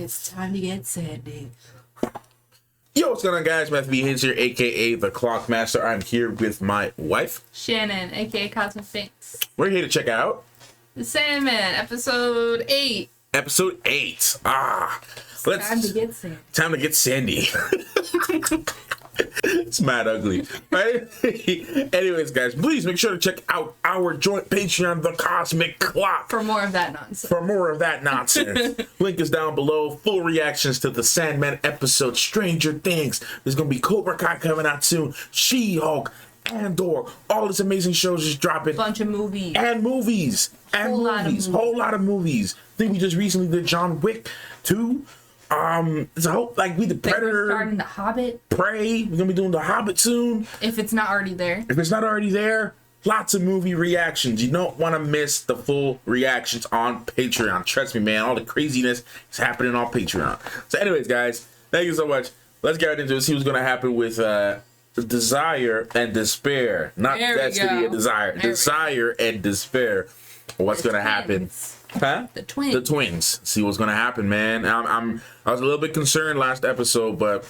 It's time to get Sandy. Yo, what's going on, guys? Matthew Hayes here, aka the Clockmaster. I'm here with my wife, Shannon, aka Cosmic Finks. We're here to check out The Sandman, episode 8. Episode 8. Time to get Sandy. Time to get Sandy. It's mad ugly. Right? Anyways, guys, please make sure to check out our joint Patreon, The Cosmic Clock. For more of that nonsense. Link is down below. Full reactions to the Sandman episode, Stranger Things. There's going to be Cobra Kai coming out soon. She-Hulk, Andor. All this amazing shows just dropping. Bunch of movies. And movies. And movies. Whole lot of movies. I think we just recently did John Wick 2. There's a hope like we the Predator. We're starting the Hobbit. Prey. We're gonna be doing the Hobbit soon. If it's not already there. If it's not already there, lots of movie reactions. You don't want to miss the full reactions on Patreon. Trust me, man. All the craziness is happening on Patreon. So, anyways, guys, thank you so much. Let's get right into it. See what's gonna happen with desire and despair. Not destiny and desire. Desire and despair. What's gonna happen? Huh? The twins. The twins. See what's gonna happen, man. I was a little bit concerned last episode, but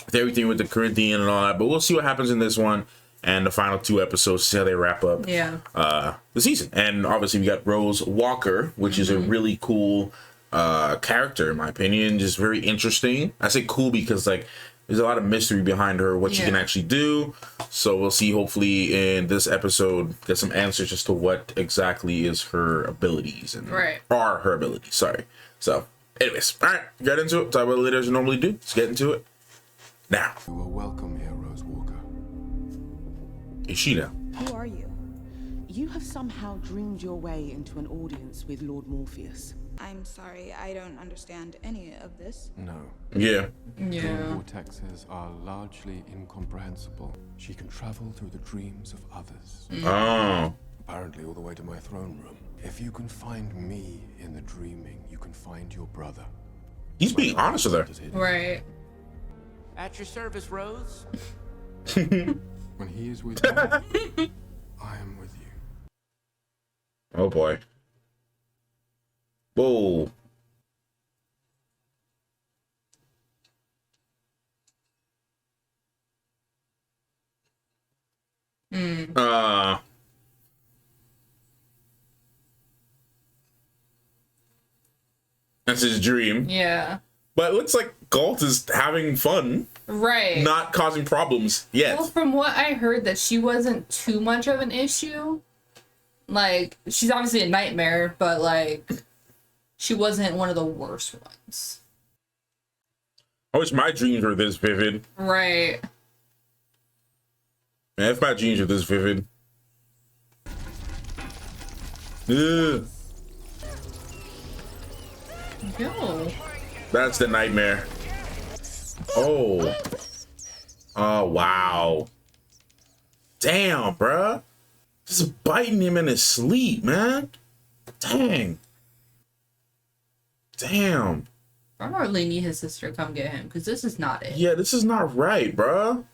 with everything with the Corinthian and all that. But we'll see what happens in this one and the final 2 episodes. See how they wrap up. Yeah. The season. And obviously we got Rose Walker, which is a really cool character in my opinion. Just very interesting. I say cool because like there's a lot of mystery behind her, what she can actually do. So we'll see, hopefully, in this episode, get some answers as to what exactly is her abilities. And are her abilities, sorry. So, anyways, all right, get into it. Talk about it later as we normally do. Let's get into it now. You are welcome here, Rose Walker. Is she now? Who are you? You have somehow dreamed your way into an audience with Lord Morpheus. I'm sorry, I don't understand any of this. No. Yeah. The vortexes are largely incomprehensible. She can travel through the dreams of others. Oh. Apparently all the way to my throne room. If you can find me in the dreaming, you can find your brother. He's being honest with her. Right. At your service, Rose. When he is with you, I am with you. Oh boy. Whoa. That's his dream. Yeah. But it looks like Galt is having fun. Right. Not causing problems yet. Well, from what I heard, that she wasn't too much of an issue. Like, she's obviously a nightmare, but like, she wasn't one of the worst ones. I wish my dreams were this vivid. Right. Man, if my dreams were this vivid. Ugh. Yo. That's the nightmare. Oh. Oh, wow. Damn, bruh. Just biting him in his sleep, man. Dang. Damn. I don't really need his sister to come get him, because this is not it. Yeah, this is not right, bruh.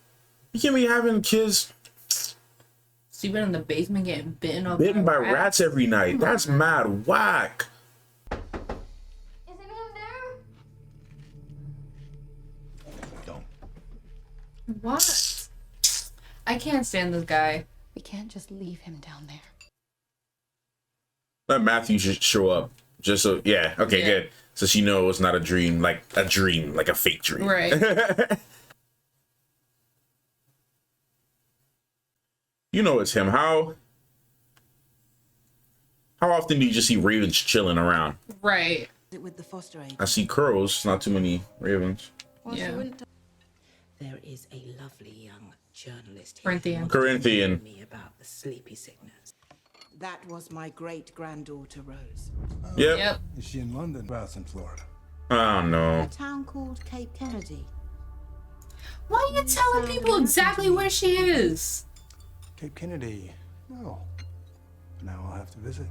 You can't be having kids sleeping in the basement getting bitten by rats every night. That's mad whack. Is anyone there? What? I can't stand this guy. We can't just leave him down there. Let Matthew should show up. Just so, yeah, okay, good. So she knows it's not a dream, like a fake dream. Right. You know it's him. How often do you just see ravens chilling around? Right. With the foster age. I see crows, not too many ravens. Yeah. There is a lovely young journalist Corinthian. Corinthian. Me about the sleepy sickness. That was my great-granddaughter, Rose. Yep. Is she in London? Perhaps in Florida. Oh no. A town called Cape Kennedy. Why are you telling people exactly where she is? Cape Kennedy. No. Now I'll have to visit.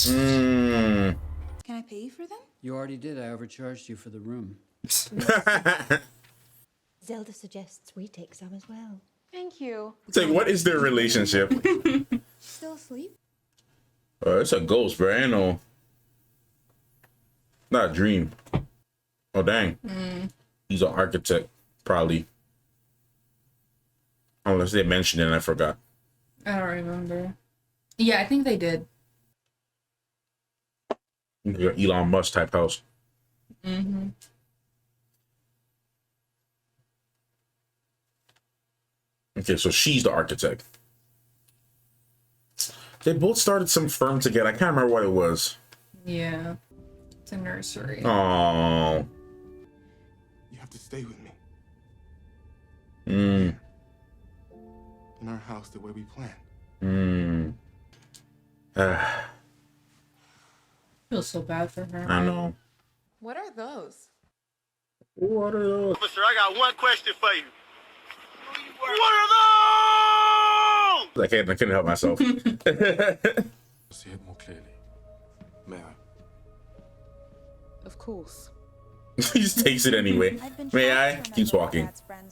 Can I pay you for them? You already did. I overcharged you for the room. Zelda suggests we take some as well. Thank you. It's like, what is their relationship? Still asleep? It's a ghost, bro. I ain't no. Not a dream. Oh, dang. He's an architect, probably. Unless they mentioned it and I forgot. I don't remember. Yeah, I think they did. Elon Musk type house. Mm-hmm. Okay, so she's the architect. They both started some firm together. I can't remember what it was. Yeah. It's a nursery. Oh. You have to stay with me. Mm. In our house the way we planned. Mm. Feel so bad for her. I know. What are those? What are those? Officer, I got one question for you. What are those? I couldn't help myself. See it more clearly. May I? Of course. He just takes it anyway. May I? Keeps walking.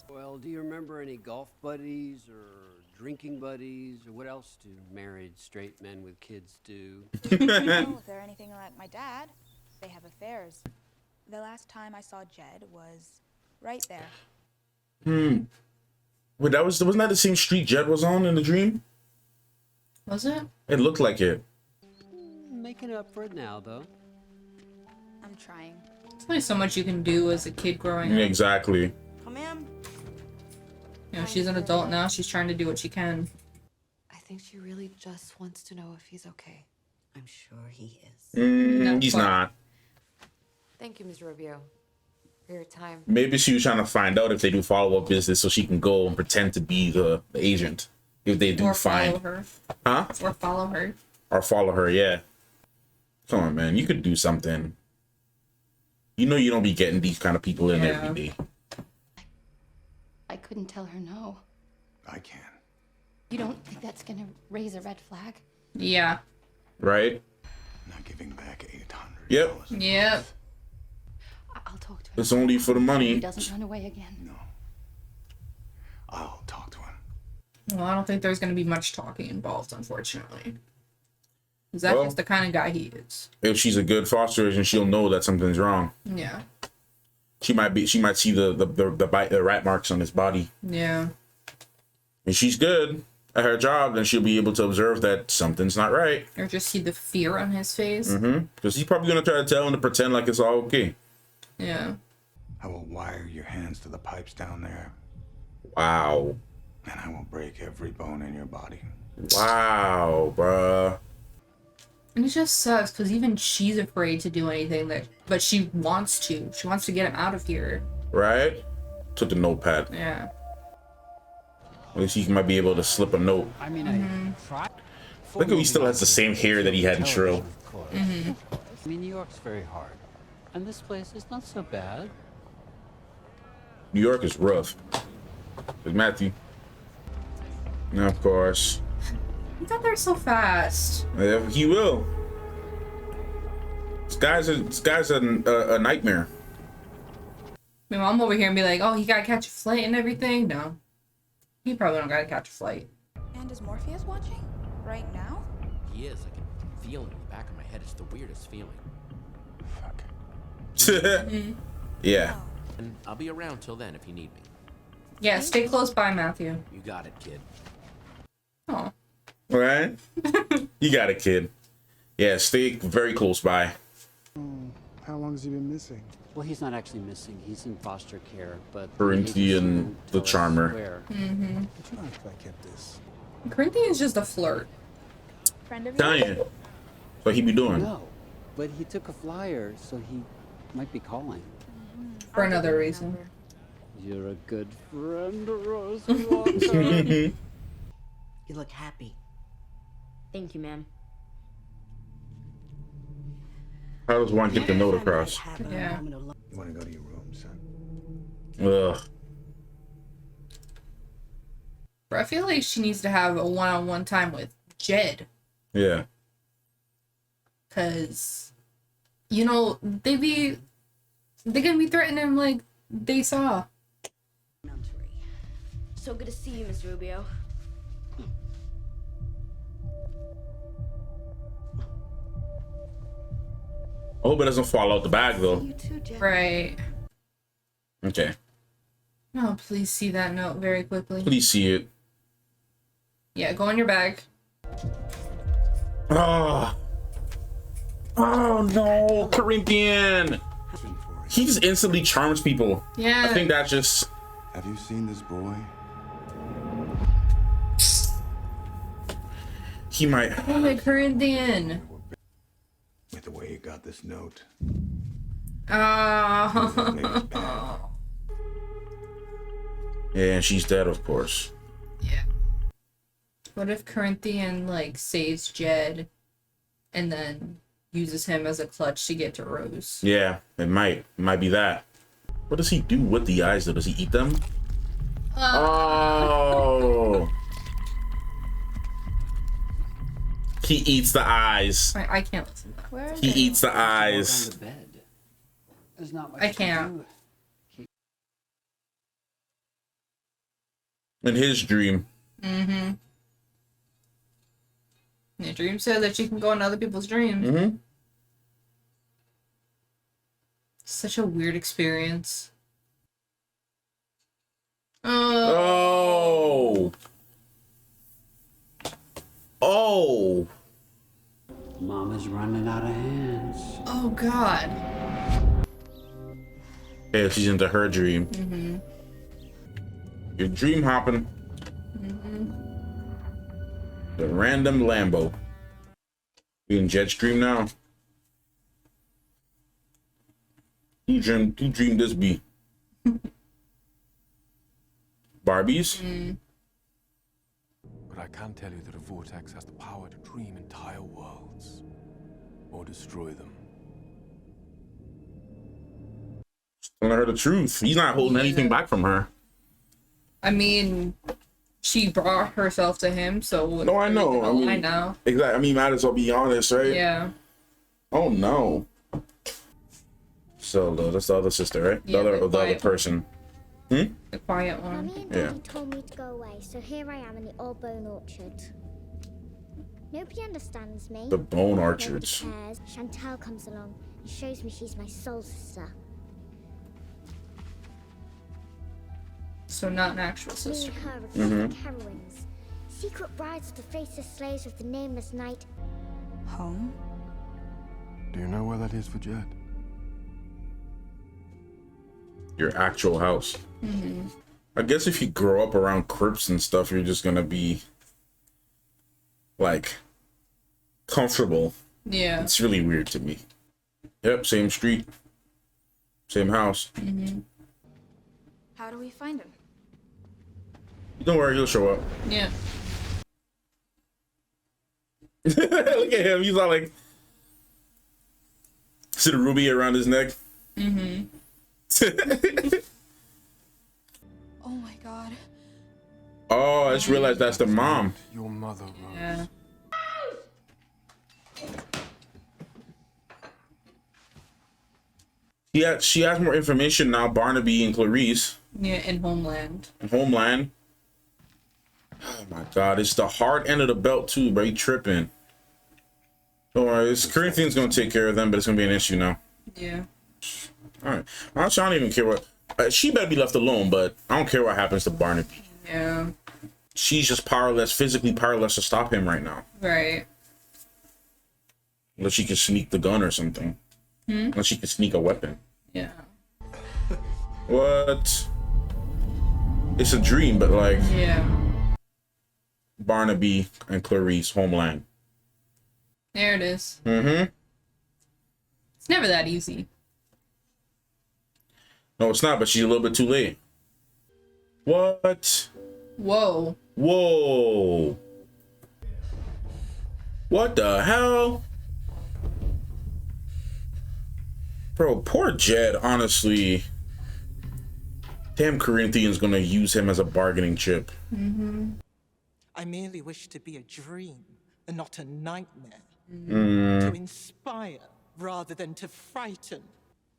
Well, do you remember any golf buddies or drinking buddies or what else do married straight men with kids do? I don't know if they're anything like my dad. They have affairs. The last time I saw Jed was right there. Wait, wasn't that the same street Jed was on in the dream? Was it? It looked like it. Making up for it now, though. I'm trying. There's only so much you can do as a kid growing up. Exactly. Come in. You know, she's an adult now. She's trying to do what she can. I think she really just wants to know if he's okay. I'm sure he is. He's not. Thank you, Ms. Rubio, for your time. Maybe she was trying to find out if they do follow-up business so she can go and pretend to be the agent. If they do Or find. follow her. Huh? Or follow her. Or follow her, yeah. Come on, man. You could do something. You know you don't be getting these kind of people in every day. I couldn't tell her no. I can. You don't think that's gonna raise a red flag? Yeah. Right? Not giving back $800. Yep. Yep. I'll talk to him. It's only for the He money. doesn't run away again. No. I'll talk to him. Well, I don't think there's going to be much talking involved, unfortunately. Because that's just the kind of guy he is. If she's a good foster agent, she'll know that something's wrong. Yeah. She might see the rat marks on his body. Yeah. If she's good at her job, then she'll be able to observe that something's not right. Or just see the fear on his face. Because he's probably going to try to tell him to pretend like it's all okay. Yeah. I will wire your hands to the pipes down there. Wow. And I will break every bone in your body. Wow, bruh. And it just sucks because even she's afraid to do anything but she wants to. She wants to get him out of here. Right? Took the notepad. Yeah. At least he might be able to slip a note. I mean, I tried. Look how he still has the same hair that he had in Shrill. I mean, New York's very hard. And this place is not so bad. New York is rough. There's Matthew. And of course. He got there so fast. Yeah, he will. This guy's a nightmare. My mom over here and be like, oh, he gotta catch a flight and everything. No. He probably don't gotta catch a flight. And is Morpheus watching? Right now? He is. I can feel it in the back of my head. It's the weirdest feeling. Fuck. Yeah. And I'll be around till then if you need me. Yeah, stay close by, Matthew. You got it, kid. Oh. Right? You got it, kid. Yeah, stay very close by. How long has he been missing? Well, he's not actually missing. He's in foster care, but... Corinthian, the charmer. Would you mind if I kept this? Corinthian's just a flirt. Friend of Tell yours? you. What he be doing? No, but he took a flyer, so he might be calling. For another reason. You're a good friend, Rose Walker. You look happy. Thank you, ma'am. How does one get the note across? Yeah. You want to go to your room, son? Ugh. But I feel like she needs to have a one-on-one time with Jed. Yeah. Because, you know, they're gonna be threatening him like they saw. So good to see you, Miss Rubio. I hope it doesn't fall out the bag though. You too, Jed. Right. Okay. Oh, please see that note very quickly. Please see it. Yeah, go in your bag. Oh. Oh no, Corinthian. He just instantly charms people. Yeah. I think that's just. Have you seen this boy? He might. Oh my Corinthian. With the way you got this note. Oh. Yeah, and she's dead, of course. Yeah. What if Corinthian like saves Jed and then uses him as a clutch to get to Rose? Yeah, it might be that. What does he do with the eyes though? Does he eat them? Oh. He eats the eyes. I can't listen to that. Where is He it? eats the eyes. On the bed. There's not much I to can't. do. In his dream. Mm-hmm. Your dream said that you can go in other people's dreams. Mm-hmm. Such a weird experience. Oh. Oh. Mama's running out of hands. Oh God. Yeah, she's into her dream. Mm-hmm. You're dream hopping. Mm-hmm. The random Lambo. We in Jet's dream now. Who dreamed this be? Barbies? Mm. But I can tell you that a vortex has the power to dream entire worlds. Or destroy them. Telling her the truth. He's not holding anything back from her. I mean, she brought herself to him, so No, I know. I know. Exactly. I mean, might as well be honest, right? Yeah. Oh no. So that's the other sister, right? Yeah, the the other quiet person. Hmm? The quiet one. Mummy and Yeah. Daddy told me to go away, so here I am in the old bone orchard. Nobody understands me. The bone Nobody orchards. cares. Chantal comes along and shows me she's my soul sister. So not an actual Me sister. and her are Mm-hmm. gothic heroines. Secret brides of the faceless slaves of the nameless night. Home? Do you know where that is for Jed? Your actual house. Mm-hmm. I guess if you grow up around crypts and stuff, you're just gonna be like comfortable. Yeah. It's really weird to me. Yep, same street, same house. Mm-hmm. How do we find him? Don't worry, he'll show up. Yeah. Look at him. He's all like, see the ruby around his neck. Mm-hmm. Oh my God. Oh, I just realized that's the mom. Your mother, Rose. Yeah. Yeah, she has more information now. Barnaby and Clarice. Yeah, in Homeland. Homeland. Oh my God, it's the hard end of the belt too, bro. You tripping. Don't worry, Corinthian's gonna take care of them, but it's gonna be an issue now. Yeah. All right, honestly, I don't even care what. She better be left alone, but I don't care what happens to Barnaby. Yeah. She's just powerless, physically powerless to stop him right now. Right. Unless she can sneak the gun or something. Hmm? Unless she can sneak a weapon. Yeah. What? It's a dream, but like. Yeah. Barnaby and Clarice, Homeland. There it is. Mm-hmm. It's never that easy. No, it's not, but she's a little bit too late. What? Whoa. Whoa. What the hell? Bro, poor Jed, honestly. Damn, Corinthian's gonna use him as a bargaining chip. Mm-hmm. I merely wish to be a dream and not a nightmare. Mm. To inspire rather than to frighten.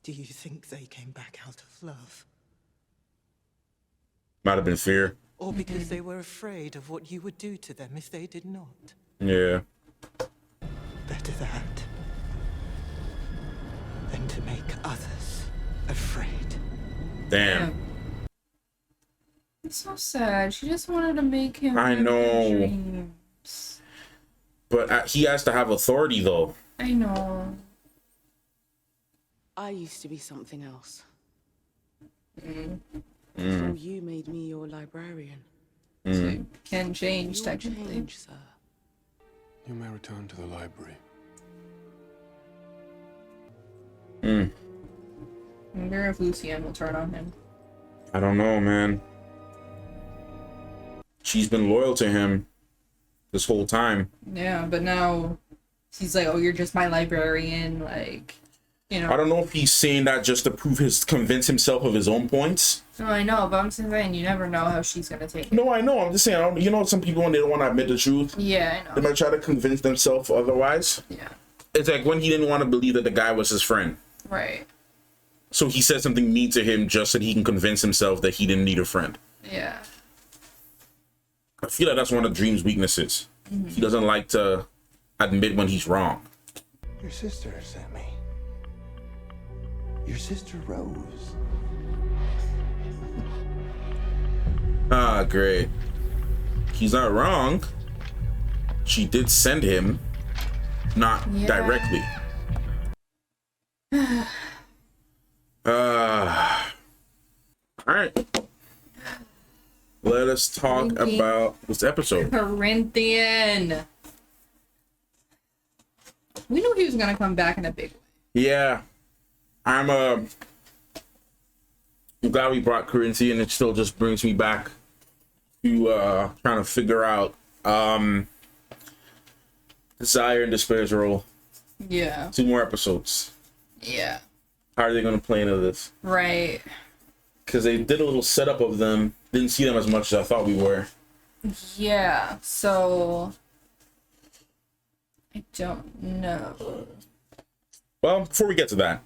Do you think they came back out of love? Might have been fear. Or because they were afraid of what you would do to them if they did not? Yeah. Better that. than to make others afraid. Damn. It's so sad. She just wanted to make him. I live know. his dreams. But he has to have authority, though. I know. I used to be something else. Mm. Before you made me your librarian. So you can change, You'll technically. change, sir. You may return to the library. I wonder if Lucienne will turn on him. I don't know, man. She's been loyal to him this whole time. Yeah, but now he's like, oh, you're just my librarian, like, you know. I don't know if he's saying that just to convince himself of his own points. No, I know, but I'm saying you never know how she's gonna take it. No, I know. I'm just saying, you know, some people, when they don't want to admit the truth, Yeah, I they know. might try to convince themselves otherwise. Yeah. It's like when he didn't want to believe that the guy was his friend. Right. So he said something mean to him just so he can convince himself that he didn't need a friend. Yeah. I feel like that's one of Dream's weaknesses. He doesn't like to admit when he's wrong. Your sister sent me. Your sister Rose. Ah, great. He's not wrong. She did send him, not directly. All right. Let us talk about this episode. Corinthian. We knew he was gonna come back in a big way. Yeah. I'm glad we brought Corinthian. It still just brings me back to trying to figure out Desire and Despair's role. Yeah. 2 more episodes. Yeah. How are they going to play into this? Right. Because they did a little setup of them. Didn't see them as much as I thought we were. Yeah. So I don't know. Well, before we get to that,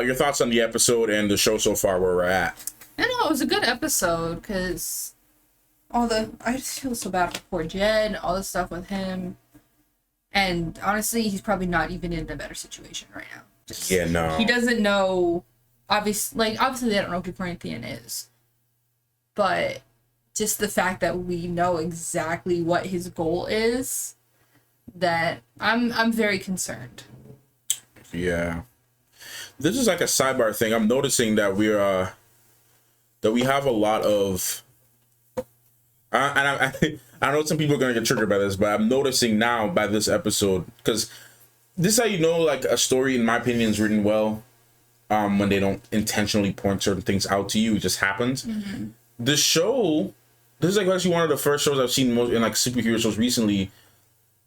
your thoughts on the episode and the show so far, where we're at. I know it was a good episode because I just feel so bad for poor Jed, all the stuff with him, and honestly, he's probably not even in a better situation right now. Yeah, no. He doesn't know. Obviously, they don't know who Corinthian is, but just the fact that we know exactly what his goal is, that I'm very concerned. Yeah. This is like a sidebar thing. I'm noticing that we have a lot of I know some people are gonna get triggered by this, but I'm noticing now by this episode, because this is how you know like a story, in my opinion, is written well, when they don't intentionally point certain things out to you. It just happens. The show, this is like actually one of the first shows I've seen most in like superhero shows recently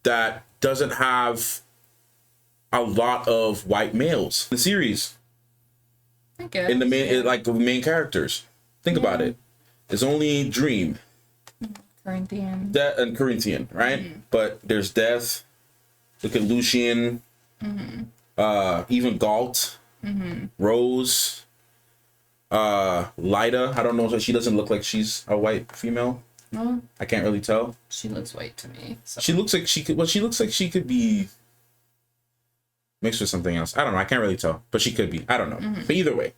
that doesn't have a lot of white males in the series. I guess. In the main, like the main characters. Think about it. It's only Dream, Corinthian, and Corinthian, right? But there's Death. Look at Lucian. Even Galt, Rose, Lyda. I don't know. She doesn't look like she's a white female. No, I can't really tell. she looks white to me. So. She looks like she could. Well, she looks like she could be mixed with something else. I don't know. I can't really tell, but she could be. I don't know. But either way,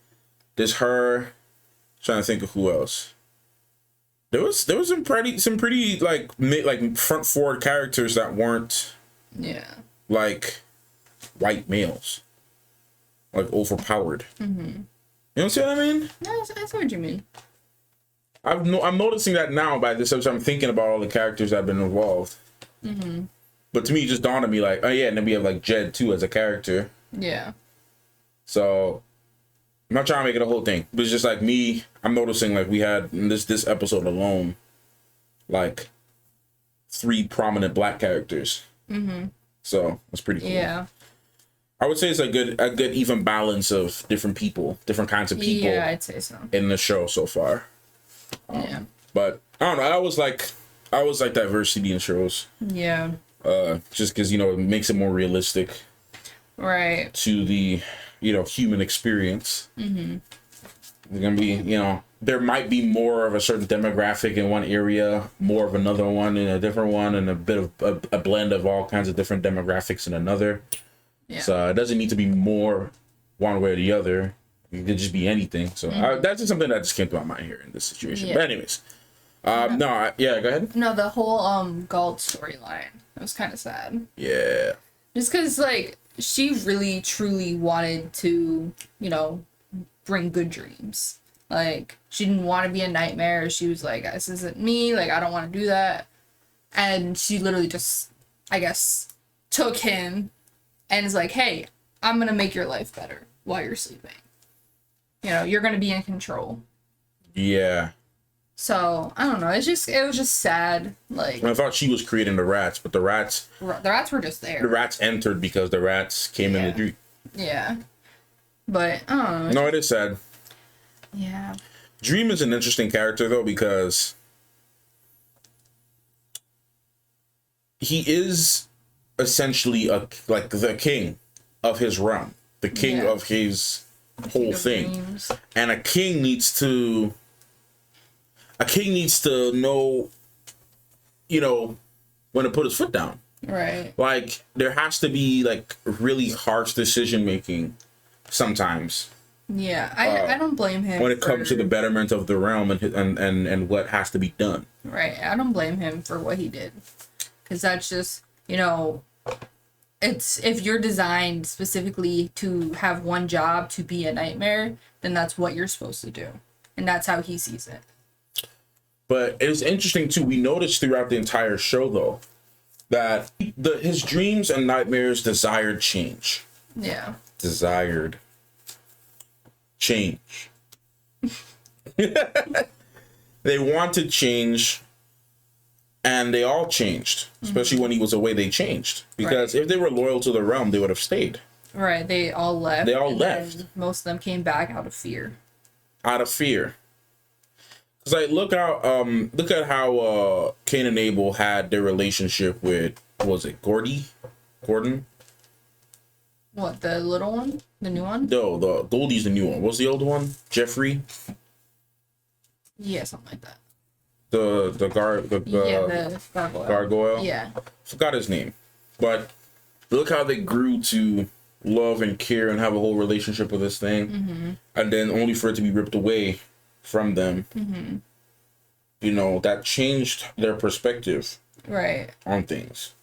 there's her. Trying to think of who else. There was some pretty like front forward characters that weren't like white males, like overpowered. You know what I mean? No, I see what you mean. I'm noticing that now by this episode. I'm thinking about all the characters that have been involved. But to me, it just dawned on me like, oh yeah, and then we have like Jed too as a character. Yeah. So I'm not trying to make it a whole thing, but it's just like me. I'm noticing like we had in this episode alone, like 3 prominent black characters. So that's pretty cool. Yeah. I would say it's a good even balance of different people, different kinds of people. Yeah, I'd say so. In the show so far. Yeah. But I don't know. I always like diversity in shows. Yeah. Just because, you know, it makes it more realistic. Right. To the, you know, human experience. There's gonna be, you know, there might be more of a certain demographic in one area, more of another one in a different one, and a bit of a blend of all kinds of different demographics in another. Yeah. So it doesn't need to be more one way or the other. It could just be anything. So that's just something that just came to my mind here in this situation. Yeah. But anyways, go ahead. No, the whole Galt storyline. It was kind of sad. Yeah. Just because, like, she really, truly wanted to, you know, bring good dreams. Like, she didn't want to be a nightmare. She was like, this isn't me. Like, I don't want to do that. And she literally just, I guess, took him and is like, hey, I'm going to make your life better while you're sleeping. You know, you're going to be in control. Yeah. So, I don't know. It was just sad. Like, I thought she was creating the rats, but the rats were just there. The rats entered because the rats came in the dream. Yeah. But, I don't know. No, it is sad. Yeah. Dream is an interesting character, though, because he is essentially the king of his realm, the king of his whole thing. Dreams. And a king needs to know, you know, when to put his foot down. Right. Like, there has to be, like, really harsh decision making sometimes. Yeah, I don't blame him when it comes to the betterment of the realm and what has to be done. Right, I don't blame him for what he did, because that's just, you know, it's, if you're designed specifically to have one job, to be a nightmare, then that's what you're supposed to do, and that's how he sees it. But it's interesting too. We noticed throughout the entire show, though, that his dreams and nightmares desired change. Yeah. Desired change. They wanted change, and they all changed. Especially when he was away, they changed. Because if they were loyal to the realm, they would have stayed. Right, they all left. They all left. Most of them came back out of fear. Out of fear. Because, like, look at how Cain and Abel had their relationship with, what was it, Gordon? What, the little one? The new one? No, the Goldie's the new one. What was the old one? Jeffrey? Yeah, something like that. The gargoyle. Yeah. Forgot his name. But look how they grew to love and care and have a whole relationship with this thing. Mm-hmm. And then only for it to be ripped away from them. Mm-hmm. You know, that changed their perspective. Right. On things.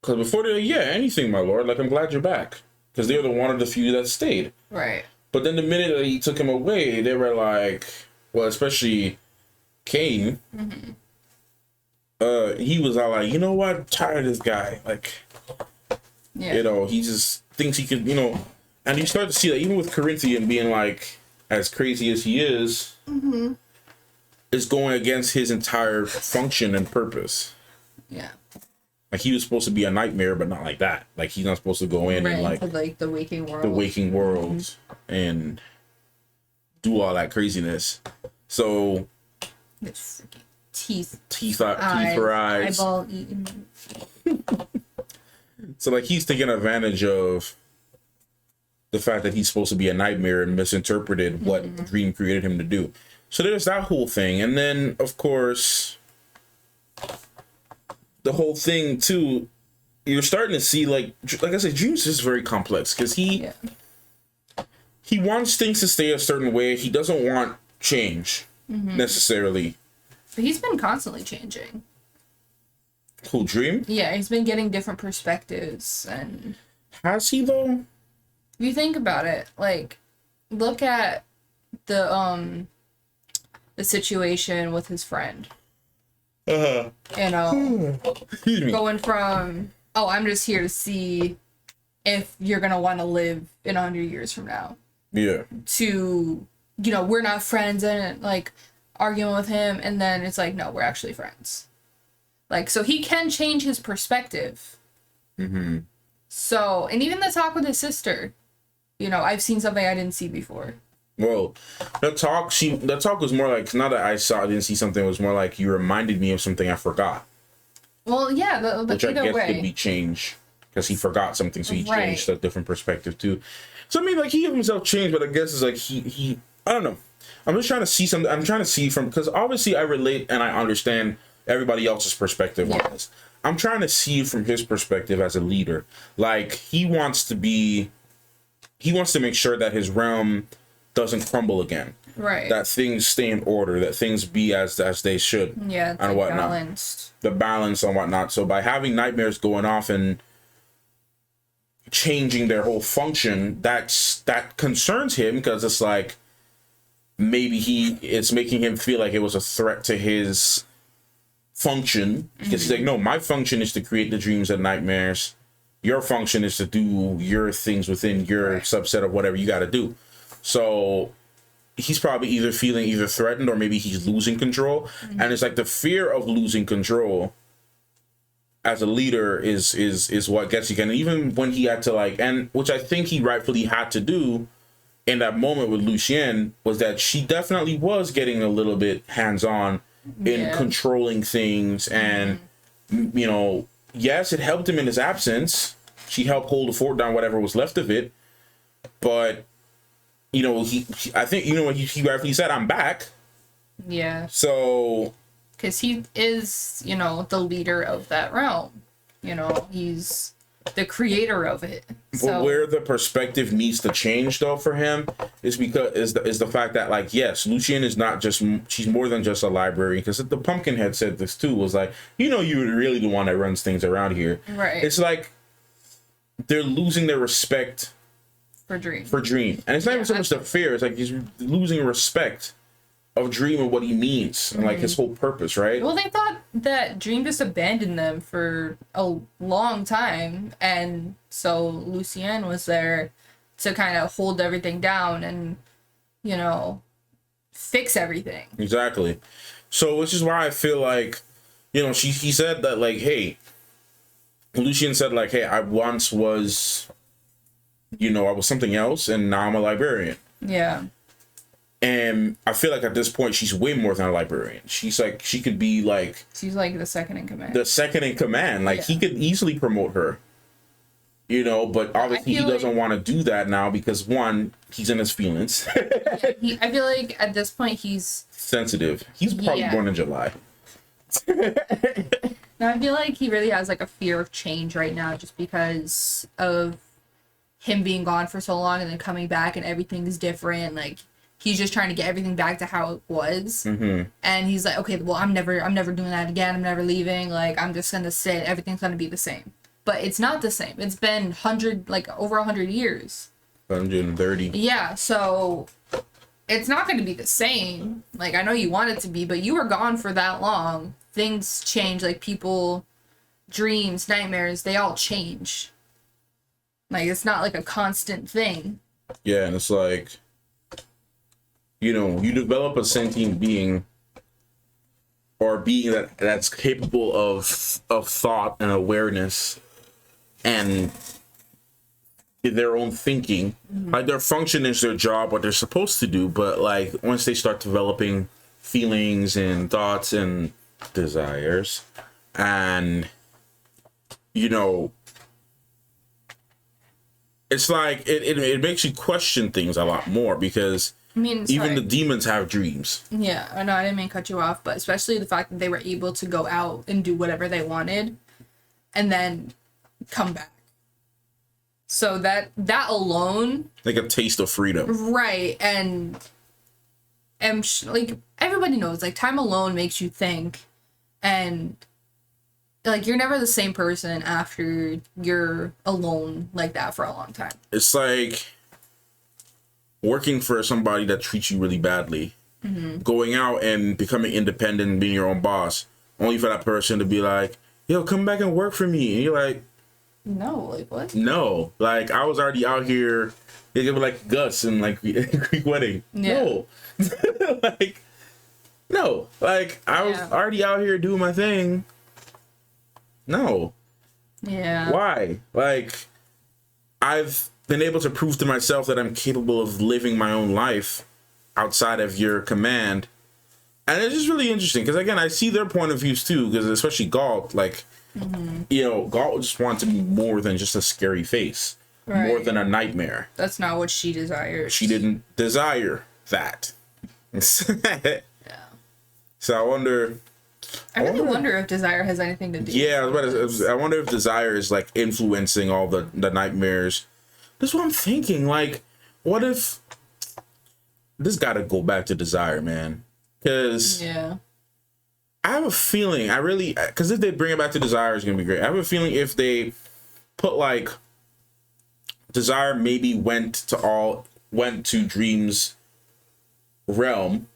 Because before they're like, yeah, anything, my lord. Like, I'm glad you're back. Because they're the one of the few that stayed. Right. But then the minute that he took him away, they were like, well, especially Cain. Mm-hmm. He was all like, you know what? I'm tired of this guy. Like, you know, he just thinks he could, you know. And you start to see that even with Corinthian being like, as crazy as he is, mm-hmm. is going against his entire function and purpose. Yeah. Like, he was supposed to be a nightmare, but not like that. Like, he's not supposed to go in and like the waking world. The waking world, mm-hmm. and do all that craziness. So it's teeth for eyes. Eyeball eating. So, like, he's taking advantage of the fact that he's supposed to be a nightmare and misinterpreted mm-hmm. what Dream created him to do. So there's that whole thing. And then, of course, the whole thing, too, you're starting to see, like I said, Dream's is very complex. Because he wants things to stay a certain way. He doesn't want change, mm-hmm. necessarily. But he's been constantly changing. Who, Dream? Yeah, he's been getting different perspectives. And has he, though? If you think about it, like, look at the situation with his friend. You know, going from, oh, I'm just here to see if you're gonna want to live in 100 years from now. Yeah. To, you know, we're not friends, and like arguing with him, and then it's like, no, we're actually friends. Like, so he can change his perspective. Mm-hmm. So, and even the talk with his sister, you know, I've seen something I didn't see before. Well, that talk was more like, not that I didn't see something, it was more like you reminded me of something I forgot. Well, yeah, which I guess could be change, because he forgot something, so he changed a different perspective too. So I mean, like, he himself changed, but I guess it's like he I don't know. I'm just trying to see something. I'm trying to see from, because obviously I relate and I understand everybody else's perspective on this. I'm trying to see from his perspective as a leader. Like, he wants to be he wants to make sure that his realm doesn't crumble again. Right. That things stay in order, that things be as they should. Yeah, it's and like whatnot. balanced. The balance and whatnot. So by having nightmares going off and changing their whole function, that concerns him, because it's like maybe it's making him feel like it was a threat to his function, because he's like, no, my function is to create the dreams and nightmares. Your function is to do your things within your subset of whatever you got to do. So he's probably either feeling threatened, or maybe he's losing control. And it's like the fear of losing control as a leader is what gets you. And even when he had to and which I think he rightfully had to do in that moment with Lucien, was that she definitely was getting a little bit hands-on in controlling things. And, yes, it helped him in his absence. She helped hold the fort down, whatever was left of it. But, I think, he rightfully said, I'm back. Yeah. So... Because he is, the leader of that realm. He's the creator of it. But where the perspective needs to change, though, for him is the fact that, yes, Lucien is not just, she's more than just a librarian. Because the Pumpkinhead said this too, was like, you're really the one that runs things around here. Right. It's like they're losing their respect for Dream. And it's not even so much the fear. It's like he's losing respect of Dream and what he means and his whole purpose, right? Well, they thought that Dream just abandoned them for a long time, and so Lucien was there to kind of hold everything down and fix everything. Exactly. So which is why I feel like he said that hey, Lucien said hey, I once was I was something else and now I'm a librarian. Yeah. And I feel like at this point, she's way more than a librarian. She's she could be she's the second in command. The second in command. He could easily promote her. But obviously he doesn't want to do that now because, one, he's in his feelings. I feel like at this point he's sensitive. He's probably born in July. No, I feel like he really has a fear of change right now, just because of him being gone for so long and then coming back and everything's different. He's just trying to get everything back to how it was. And he's like, okay, well, I'm never doing that again. I'm never leaving. I'm just going to sit. Everything's going to be the same. But it's not the same. It's been over 100 years. 130. Yeah, so it's not going to be the same. I know you want it to be, but you were gone for that long. Things change. People, dreams, nightmares, they all change. It's not a constant thing. Yeah, and it's you develop a sentient being, or a being that's capable of thought and awareness and their own thinking. Their function is their job, what they're supposed to do, but once they start developing feelings and thoughts and desires, and it's it makes you question things a lot more, because even the demons have dreams. Yeah, I know, I didn't mean to cut you off, but especially the fact that they were able to go out and do whatever they wanted and then come back. So that alone, a taste of freedom. Right. And everybody knows, time alone makes you think, and you're never the same person after you're alone like that for a long time. It's working for somebody that treats you really badly, going out and becoming independent and being your own boss, only for that person to be like, yo, come back and work for me. And you're like, no, what? No, I was already out here. They give Gus and Greek Wedding. Yeah. No, I was already out here doing my thing. No. Yeah. Why? I've been able to prove to myself that I'm capable of living my own life outside of your command. And it's just really interesting because, again, I see their point of views too, because especially Galt, Galt just wants to be more than just a scary face, more than a nightmare. That's not what she desires. She didn't desire that. Yeah. So I wonder if desire has anything to do with I wonder if desire is influencing all the nightmares. That's what I'm thinking. Like, what if this got to go back to Desire, man? Because I have a feeling, because if they bring it back to Desire, it's gonna be great. I have a feeling if they put like Desire maybe went to Dream's realm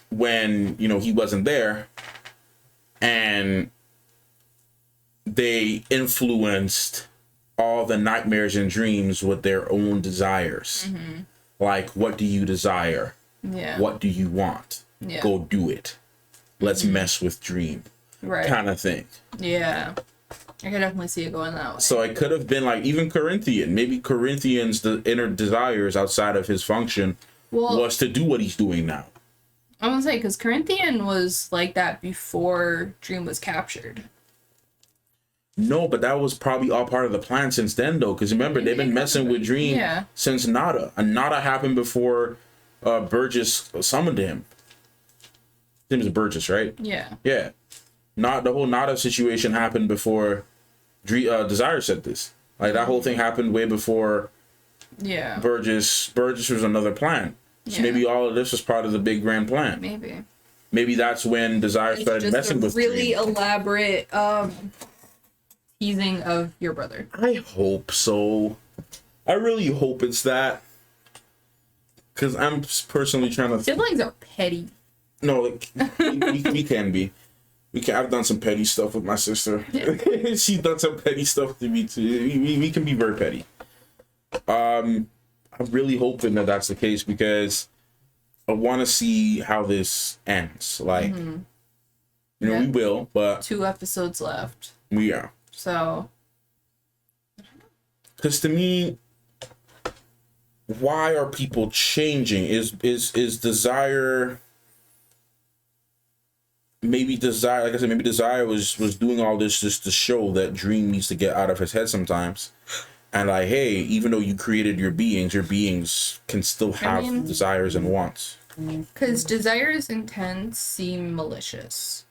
when he wasn't there, and they influenced all the nightmares and dreams with their own desires. Like, what do you desire? What do you want? Go do it. Let's mess with Dream. Right. Kind of thing. Yeah. I could definitely see it going that way. So it could have been like even Corinthian. Maybe Corinthian's the inner desires outside of his function was to do what he's doing now. I want to say, because Corinthian was like that before Dream was captured. No, but that was probably all part of the plan since then, though. Because remember, they've been messing with Dream since Nada. And Nada happened before Burgess summoned him. His name is Burgess, right? Yeah. Yeah. Not the whole Nada situation happened before Desire said this. Like, that whole thing happened way before Burgess was another plan. So maybe all of this was part of the big grand plan. Maybe that's when Desire started messing with really Dream. Elaborate teasing of your brother. I hope so. I really hope it's that. Because I'm personally trying to... Siblings are petty. No, like, we can be. I've done some petty stuff with my sister. Yeah. She's done some petty stuff to me too. We can be very petty. I'm really hoping that that's the case because I want to see how this ends. Like, we will, but 2 episodes left. We are. So, because to me, why are people changing? Is Desire? Maybe Desire, like I said, maybe Desire was doing all this just to show that Dream needs to get out of his head sometimes. And like, hey, even though you created your beings can still have desires and wants. Because Desire's intents seem malicious.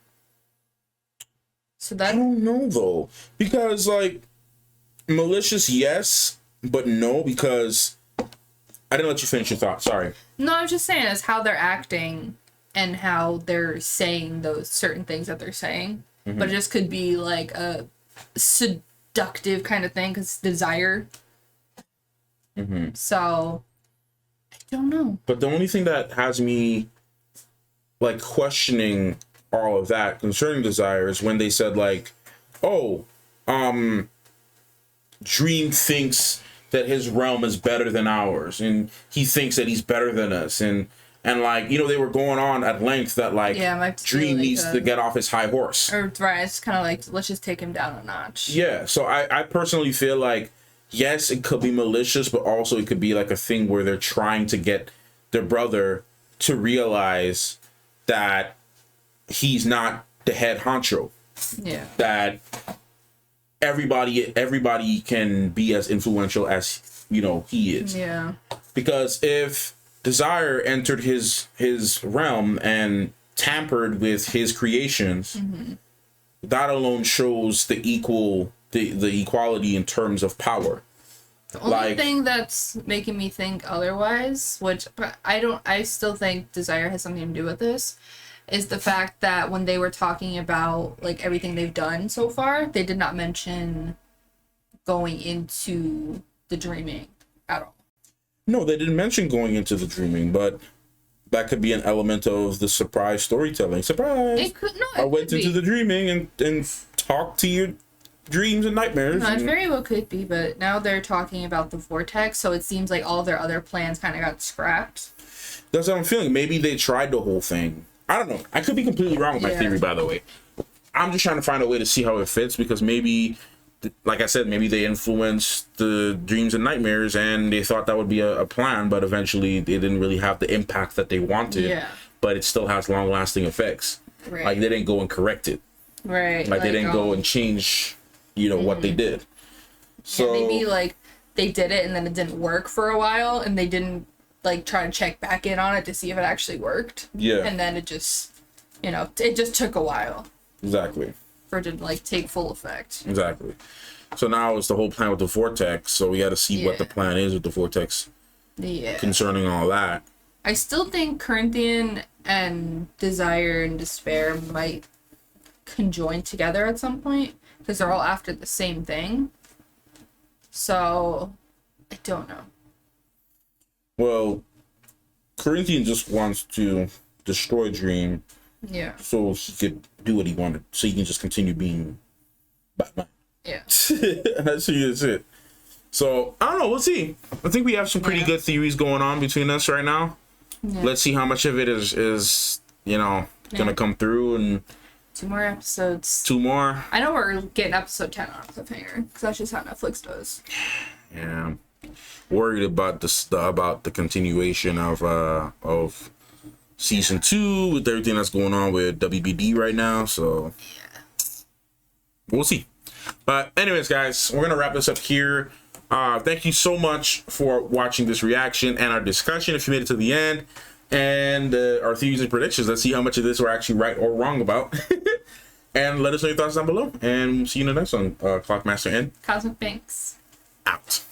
So that... I don't know, though. Because, like, malicious, yes, but no, because... I didn't let you finish your thought, sorry. No, I'm just saying it's how they're acting and how they're saying those certain things that they're saying. But it just could be, like, a seductive kind of thing, because Desire. So, I don't know. But the only thing that has me, like, questioning all of that concerning Desire is when they said, like, Dream thinks that his realm is better than ours, and he thinks that he's better than us, and like, they were going on at length that, like, Dream needs to get off his high horse. Or, right, it's kind of like, let's just take him down a notch. Yeah, so I personally feel like, yes, it could be malicious, but also it could be like a thing where they're trying to get their brother to realize that he's not the head honcho. Yeah. That everybody can be as influential as, he is. Yeah. Because if Desire entered his realm and tampered with his creations, that alone shows the equality in terms of power. The only thing that's making me think otherwise, which I still think Desire has something to do with this, is the fact that when they were talking about, like, everything they've done so far, they did not mention going into the dreaming at all. No, they didn't mention going into the dreaming, but that could be an element of the surprise storytelling. Surprise! I went into the dreaming and talked to your dreams and nightmares. No, it very well could be, but now they're talking about the vortex, so it seems like all their other plans kind of got scrapped. That's what I'm feeling. Maybe they tried the whole thing. I don't know. I could be completely wrong with my theory, by the way. I'm just trying to find a way to see how it fits, because maybe, like I said, maybe they influenced the dreams and nightmares and they thought that would be a plan, but eventually they didn't really have the impact that they wanted. Yeah. But it still has long-lasting effects. Right. Like, they didn't go and correct it. Right. Like they didn't go and change, what they did. So maybe, like, they did it and then it didn't work for a while and they didn't, like, try to check back in on it to see if it actually worked. Yeah. And then it just, it just took a while. Exactly. For it to, like, take full effect. Exactly. So now it's the whole plan with the vortex. So we got to see what the plan is with the vortex. Yeah. Concerning all that. I still think Corinthian and Desire and Despair might conjoin together at some point because they're all after the same thing. So I don't know. Well, Corinthian just wants to destroy Dream. Yeah. So he could do what he wanted. So he can just continue being Batman. Yeah. That's it. So I don't know. We'll see. I think we have some pretty good theories going on between us right now. Yeah. Let's see how much of it is gonna come through. And 2 more episodes. 2 more. I know we're getting episode 10 on cliffhanger because that's just how Netflix does. Yeah. Worried about the continuation of season 2 with everything that's going on with WBD right now. So we'll see. But anyways, guys, we're gonna wrap this up here. Thank you so much for watching this reaction and our discussion. If you made it to the end, and our theories and predictions, let's see how much of this we're actually right or wrong about. And let us know your thoughts down below. And see you in the next one. Clockmaster and Cosmic Banks out.